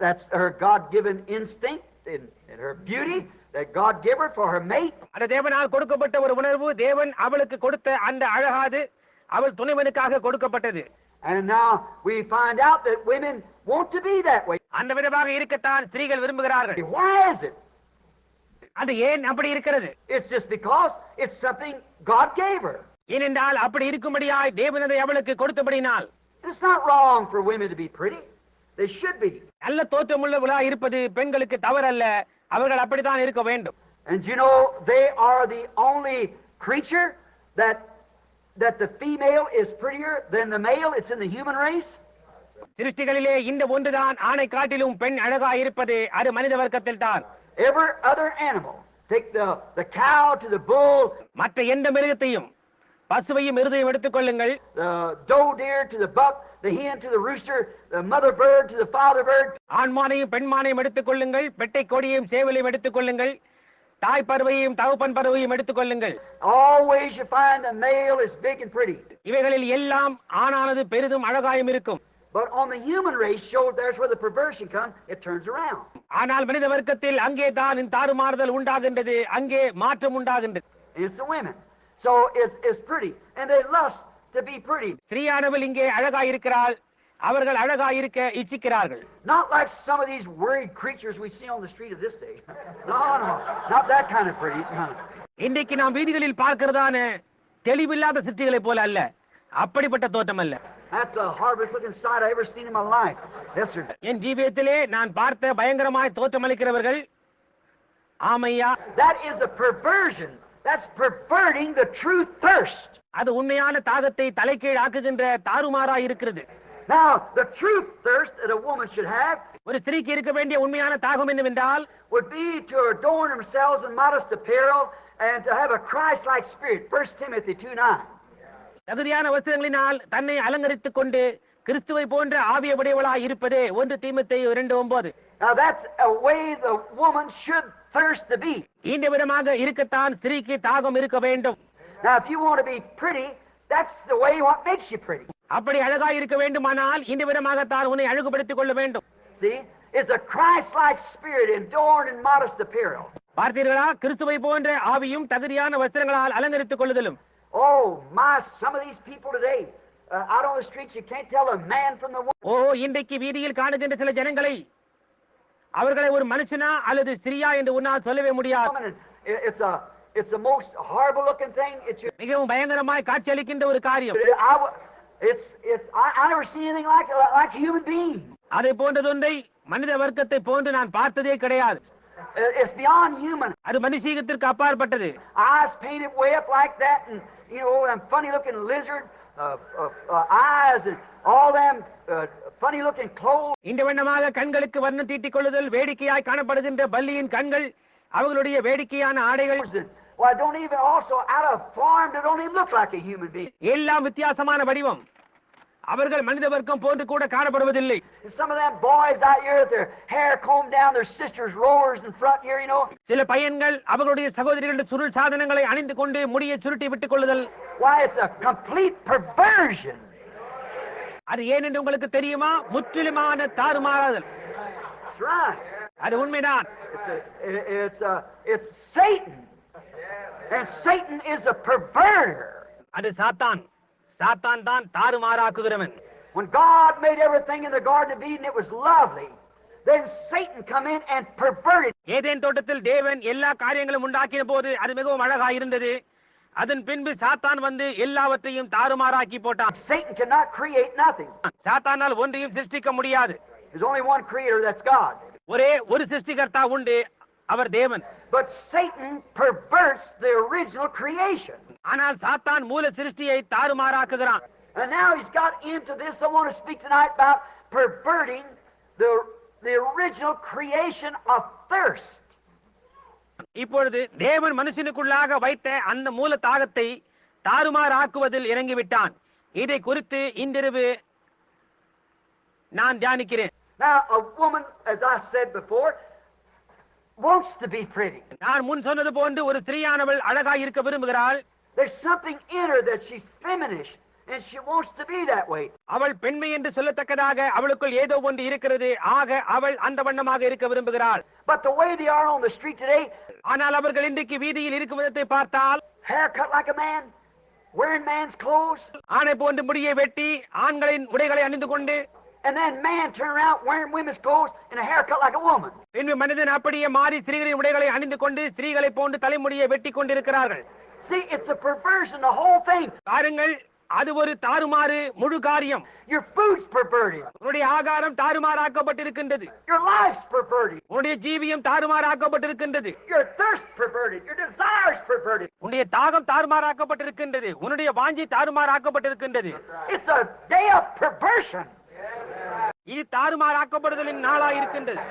[SPEAKER 2] That's her God-given instinct in her beauty that God gave her for her mate.
[SPEAKER 1] அது தேவனால் கொடுக்கப்பட்ட ஒரு உணர்வு. தேவன் அவளுக்கு கொடுத்த அந்த அழகாது அவள் துணைவனுக்காக கொடுக்கப்பட்டது.
[SPEAKER 2] And now we find out that women want to be that way.
[SPEAKER 1] அந்த விதமாக இருக்கத்தான் ஸ்திரீகள் விரும்புகிறார்கள்.
[SPEAKER 2] Why is it?
[SPEAKER 1] அது ஏன் அப்படி இருக்கிறது?
[SPEAKER 2] It's just because it's something God gave her.
[SPEAKER 1] ஏனென்றால் அப்படி இருக்கும்படியாய் தேவன் அதை அவளுக்கு கொடுத்தபடினால்.
[SPEAKER 2] It's not wrong for women to be pretty. They should be.
[SPEAKER 1] நல்ல தோற்றமுள்ளவர்களாக இருப்பது பெண்களுக்கு தவறல்ல. அவர்கள் அப்படித்தான் இருக்க வேண்டும்.
[SPEAKER 2] And you know, they are the only creature that that the female is prettier than the male? It's in the human race.
[SPEAKER 1] சிருஷ்டிகளிலே இந்த ஒன்றுதான் ஆணை காட்டிலும் பெண் அழகாய் இருப்பது, அது மனித வர்க்கத்தில் தான்.
[SPEAKER 2] Every other animal, take the cow to the bull,
[SPEAKER 1] மற்ற எந்த மிருகத்தையும், பசுவையும் மிருதையும் எடுத்துக் கொள்ளுங்கள்,
[SPEAKER 2] the doe deer to the buck, the hen to the rooster, the mother bird to the father bird.
[SPEAKER 1] ஆண்மானையும் பெண்மானையும் எடுத்துக் கொள்ளுங்கள், பெட்டை கோடியையும் சேவலையும் எடுத்துக் கொள்ளுங்கள், தாய் பறவையும் தகப்பன் பறவையும் எடுத்துக் கொள்ளுங்கள்.
[SPEAKER 2] Always you find the male is big and pretty.
[SPEAKER 1] இவைகளில் எல்லாம் ஆணானது பெரிதும் அழகாயும் இருக்கும்.
[SPEAKER 2] But on the human race, shows there's where the perversion comes. It turns around.
[SPEAKER 1] ஆனால் மனித வர்க்கத்தில் அங்கே தான் இந்த தாறுமாறுதல் உண்டாகின்றது, அங்கே மாற்றம் உண்டாகின்றது.
[SPEAKER 2] It's the women. So it's pretty, and they lust to be pretty.
[SPEAKER 1] ஸ்திரீயானவள் இங்கே அழகாய் இருக்கிறாள், அவர்கள் அழகாய் இருக்க இச்சிக்கிறார்கள்.
[SPEAKER 2] Not like some of these worried creatures we see on the street of this day. No, not that kind of pretty. No.
[SPEAKER 1] இன்றைக்கு நாம் வீதிகளில் பார்க்கிறதான தெளிவில்லாத சிற்றிகளைப் போல அல்ல, அப்படிப்பட்ட தோற்றம் அல்ல.
[SPEAKER 2] That's the hardest looking sight I ever seen in my life. Yes, sir.
[SPEAKER 1] என் ஜீவியத்திலே நான் பார்த்த பயங்கரமாய் தோற்றமளிக்கிறவர்கள். ஆமையா,
[SPEAKER 2] that is the perversion. That's perverting the true thirst.
[SPEAKER 1] அது உண்மையான தாகத்தை தலைகீழ் ஆக்குகின்ற தாறுமாறாய் இருக்கிறது.
[SPEAKER 2] Now, the true thirst that a woman should have
[SPEAKER 1] ஒரு ஸ்திரீக்கு இருக்க வேண்டிய உண்மையான தாகம் என்னவென்றால்,
[SPEAKER 2] would be to adorn themselves in modest apparel and to have a Christ-like spirit. 1 Timothy 2:9.
[SPEAKER 1] தகுதியான வஸ்திரங்களினால் தன்னை அலங்கரித்துக் கொண்டு கிறிஸ்துவை போன்ற ஆவியவுடையவளாய் இருப்பதே 1 தீமோத்தேயு 2:9.
[SPEAKER 2] Now that's a way the woman should thirst to be.
[SPEAKER 1] இந்த விதமாக இருக்கத்தான் ஸ்திரீக்கு தாகம் இருக்க வேண்டும்.
[SPEAKER 2] Now if you want to be pretty, that's the way what makes you pretty.
[SPEAKER 1] அப்படி அழகாய் இருக்க வேண்டுமானால் இந்த விதமாகத்தான் உன்னை அழகுபடுத்திக் கொள்ள வேண்டும்.
[SPEAKER 2] See, it's a Christ-like spirit adorned in modest apparel.
[SPEAKER 1] பார்த்தீர்களா, கிறிஸ்துவை போன்ற ஆவியும் தகுதியான வஸ்திரங்களால் அலங்கரித்துக் கொள்ளுதலும்.
[SPEAKER 2] Oh my, some of these people today out on the streets, you can't tell a man from the woman.
[SPEAKER 1] ஓ, இன்றைக்கு வீதியில் காணுகின்ற சில ஜனங்களை அவர்களை ஒரு மனுஷனா அல்லது ஸ்திரியா என்று உன்னால் சொல்லவே முடியாது.
[SPEAKER 2] It's the most horrible looking thing.
[SPEAKER 1] மிகவும் பயங்கரமாய் காட்சியளிக்கின்ற ஒரு காரியம்.
[SPEAKER 2] I never seen anything like a human being.
[SPEAKER 1] அதை போன்றதொன்றை மனித வர்க்கத்தை போன்று நான் பார்த்ததே கிடையாது.
[SPEAKER 2] It's beyond human.
[SPEAKER 1] அது மனுஷீகத்திற்கு அப்பாற்பட்டது.
[SPEAKER 2] Eyes painted way up like that, and you know, them funny looking lizard eyes, and all them funny looking clothes.
[SPEAKER 1] இந்த வண்ணமாக கண்களுக்கு வர்ணம் தீட்டிக் கொள்ளுதல், வேடிக்கையாய் காணப்படுகின்ற பல்லியின் கண்கள், அவர்களுடைய வேடிக்கையான ஆடைகள்.
[SPEAKER 2] Well, don't even also out of form, they don't even look like a human being.
[SPEAKER 1] எல்லாம் வித்தியாசமான வடிவம், அவர்கள் மனித வர்க்கம் போன்று கூட காணப்படுவதில்லை.
[SPEAKER 2] Some of them boys out here with their hair combed down, their sisters' rollers in front here, you know.
[SPEAKER 1] சில பையன்கள் அவர்களுடைய சகோதரிகளுடைய சுருள் சாதனங்களை அணிந்து கொண்டு முடியை சுருட்டி விட்டுக் கொள்ளுதல்.
[SPEAKER 2] Why, it's a complete perversion.
[SPEAKER 1] அது ஏன் என்று உங்களுக்கு தெரியுமா? முற்றிலுமான தாறுமாறுதல்.
[SPEAKER 2] That's right.
[SPEAKER 1] அது உண்மைதான்.
[SPEAKER 2] It's Satan. And Satan is a perverter.
[SPEAKER 1] அது சாத்தான். சாத்தான் தான் தாறுமாறாக்குகிறவன்.
[SPEAKER 2] When God made everything in the Garden of Eden, it was lovely. Then Satan come in and perverted.
[SPEAKER 1] Eden தோட்டத்தில் தேவன் எல்லா காரியங்களும் உண்டாக்கின போது அது மிகவும் அழகாய் இருந்தது. அதன் பின்பு சாத்தான் வந்து எல்லாவற்றையும் தாறுமாறாக்கி போட்டான்.
[SPEAKER 2] Satan cannot create nothing.
[SPEAKER 1] சாத்தானால் ஒன்றையும் சிருஷ்டிக்க முடியாது.
[SPEAKER 2] There's only one creator, that's God.
[SPEAKER 1] ஒரே ஒரு சிருஷ்டிகர்த்தா உண்டு, அவர் தேவன்.
[SPEAKER 2] But Satan perverts the original creation.
[SPEAKER 1] ஆனால் சாத்தான் மூல சிருஷ்டியை தாறுமாறாக்குகிறான்.
[SPEAKER 2] And now he's got into this. I want to speak tonight about perverting the original creation of thirst.
[SPEAKER 1] இப்பொழுது தேவன் மனுஷனுக்குள்ளாக வைத்த அந்த மூல தாகத்தை தாறுமாறாக்குவதில் இறங்கிவிட்டான். இதை குறித்து இன்றிரவு நான் தியானிக்கிறேன்.
[SPEAKER 2] Now a woman, as I said before, wants to be pretty.
[SPEAKER 1] நான் முன் சொன்னது போன்று ஒரு ஸ்திரீயானவள் அழகாய் இருக்க விரும்புகிறாள்.
[SPEAKER 2] There's something in her that she's feminine and she wants to be that way.
[SPEAKER 1] அவள் பெண்மை என்று சொல்லத்தக்கதாக அவளுக்குள் ஏதோ ஒன்று இருக்கிறது. ஆக அவள் அந்த வண்ணமாக இருக்க விரும்புகிறாள்.
[SPEAKER 2] But the way they are on the street today,
[SPEAKER 1] ஆனால் அவர்கள் இன்றைக்கு வீதியில் இருக்கும் விதத்தை பார்த்தால்,
[SPEAKER 2] hair cut like a man, wearing man's clothes,
[SPEAKER 1] ஆணை போன்று முடியை வெட்டி ஆண்களின் உடைகளை அணிந்து கொண்டு,
[SPEAKER 2] and then man turn around wearing women's clothes and a haircut like a woman.
[SPEAKER 1] பின்பு மனிதன் அப்படியே மாறி ஸ்திரீகளின் உடைகளை அணிந்து கொண்டு ஸ்திரீகளை போன்று தலைமுடியை வெட்டி கொண்டிருக்கிறார்கள்.
[SPEAKER 2] See, it's a perversion, the whole thing.
[SPEAKER 1] பாருங்கள், அது ஒரு தாறுமாறு முழு காரியம்.
[SPEAKER 2] Your food's perverted.
[SPEAKER 1] உன்னுடைய ஆகாரம் தாறுமாறாக்கப்பட்டிருக்கின்றது.
[SPEAKER 2] Your life's perverted.
[SPEAKER 1] உன்னுடைய ஜீவியம் தாறுமாறாக்கப்பட்டிருக்கின்றது.
[SPEAKER 2] Your thirst perverted. Your desires perverted.
[SPEAKER 1] உன்னுடைய தாகம் தாறுமாறாக்கப்பட்டிருக்கின்றது. உன்னுடைய வாஞ்சை தாறுமாறாக்கப்பட்டிருக்கின்றது.
[SPEAKER 2] It's a day of perversion.
[SPEAKER 1] இது தாறுமாறாக்கப்படுதலின் நாளாயிருக்கின்றது.